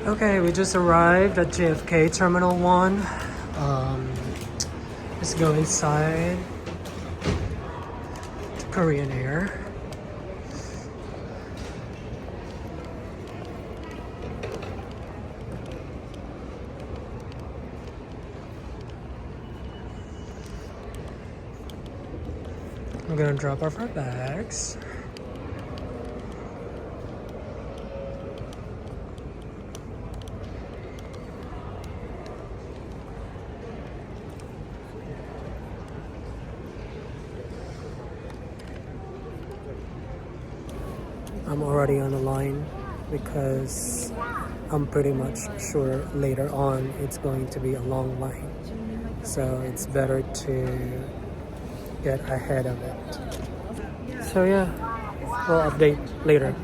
Okay, we just arrived at JFK Terminal 1. Um, let's go inside to Korean Air. We're gonna drop off our bags. I'm already on the line because I'm pretty much sure later on it's going to be a long line. So it's better to get ahead of it. So yeah, we'll update later.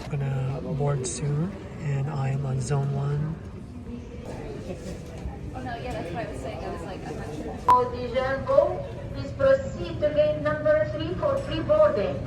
I'm gonna board soon and I am on zone 1. Oh no, yeah, that's what I was saying. I was like, I'm not sure. Audible, please proceed to gate number 3 for free boarding.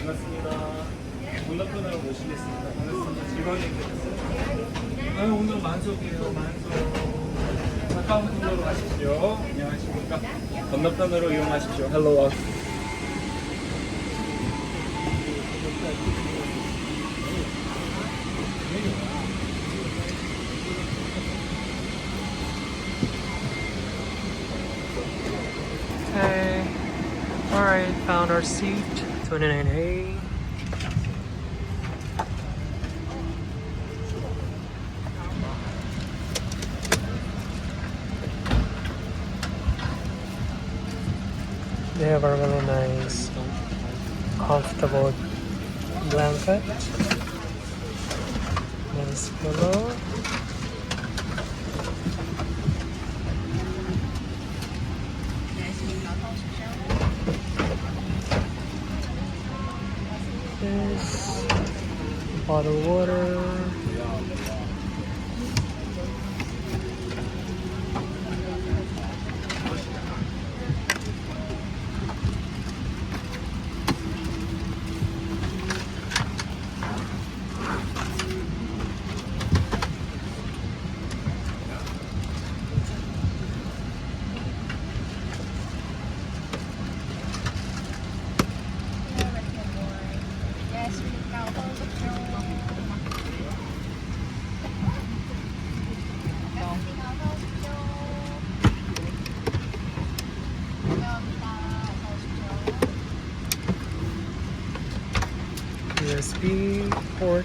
반갑습니다. 문화편으로 모시겠습니다. 반갑습니다. 즐거운 얘기 됐어요. 오늘 만석이에요. 만석. 가까운 통로로 가십시오. 안녕하십니까. 건너편으로 이용하십시오. Hello. Okay, alright, found our seat, 29A. They have a really nice, comfortable blanket. Nice pillow. This bottled water. USB port.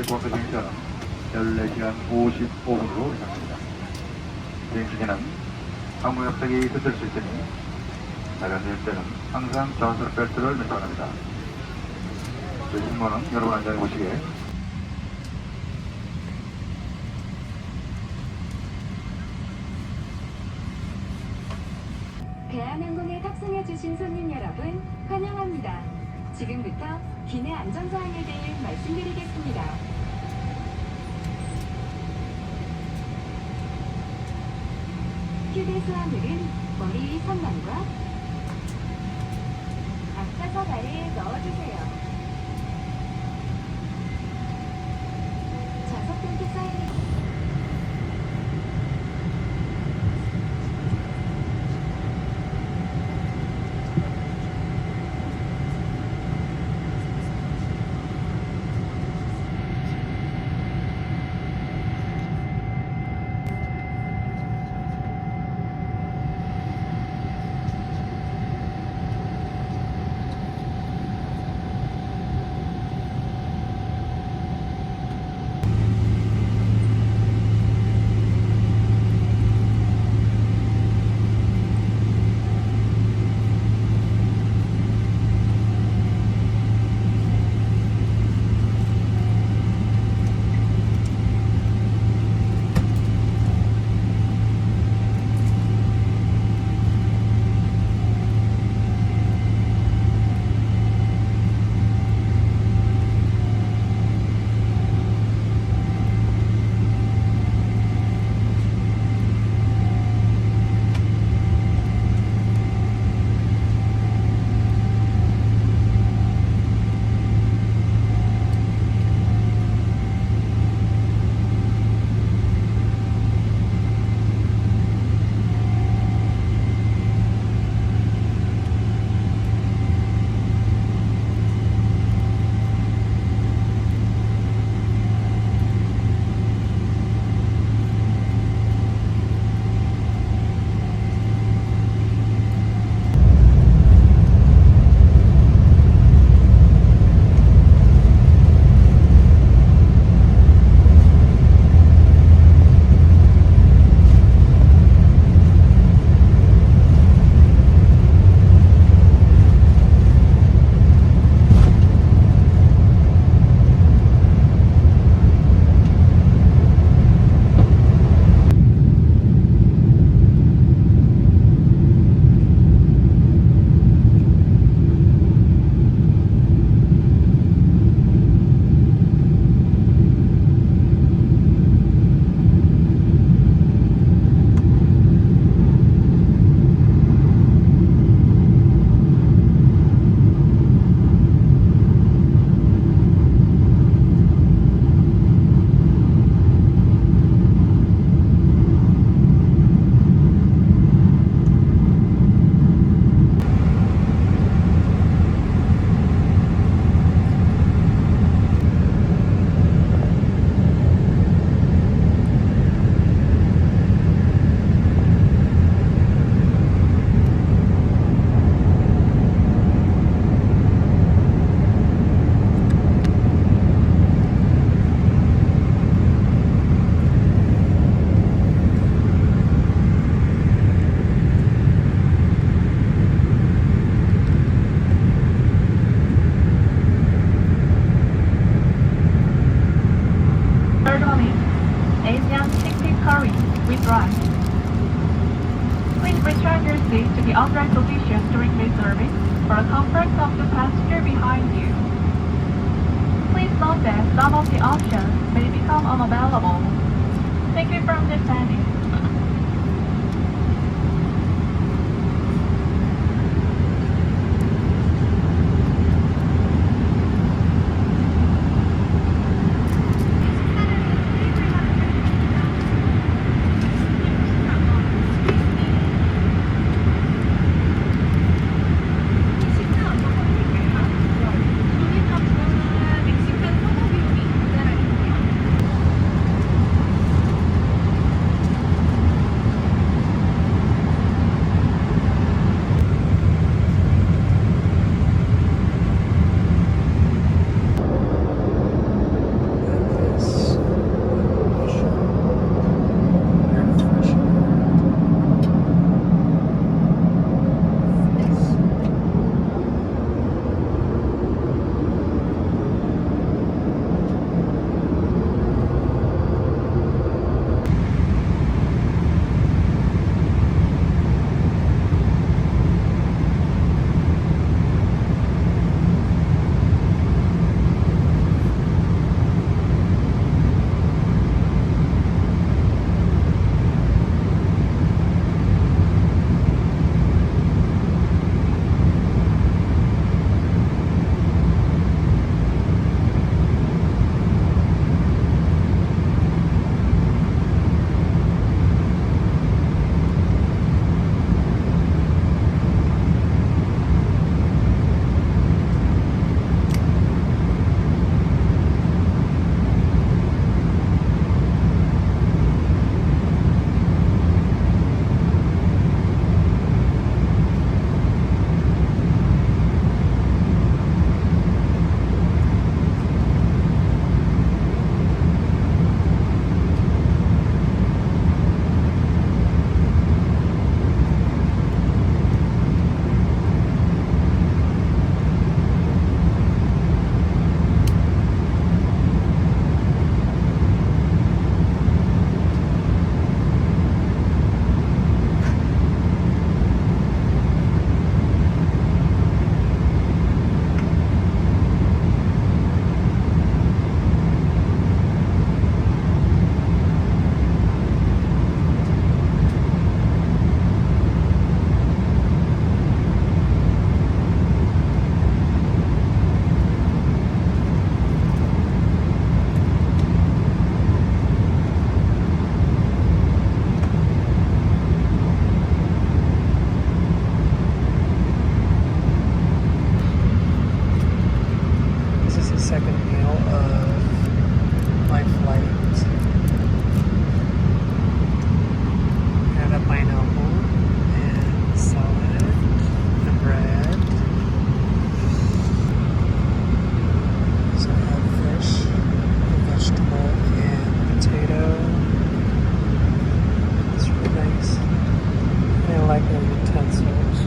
공항 비행사는 14시간 55분으로 예상됩니다. 비행 중에는 항모 협착이 흔들 수 있으니 나가실 때는 항상 전술 벨트를 매고 합니다. 저희 승무원은 여러분 안전히 모시게 대한항공에 탑승해주신 손님 여러분, 환영합니다. 지금부터 기내 안전사항에 대해 말씀드리겠습니다. 휴대수화물은 머리 위 선반과 앞좌석 아래에 넣어주세요. 좌석 벨트 사인이 Incheon curry with rice. Please return your seat to the upright position during this service for the comfort of the passenger behind you. Please note that some of the options may become unavailable. Thank you for understanding. of my flight. Had a pineapple and salad, the bread. So I have fish, a vegetable, and potato. It's really nice. And I like the utensils.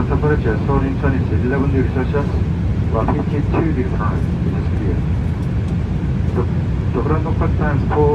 temperature Seoul Incheon is 11 degrees Celsius or 52 degrees Fahrenheit, which is clear. The ground contact times for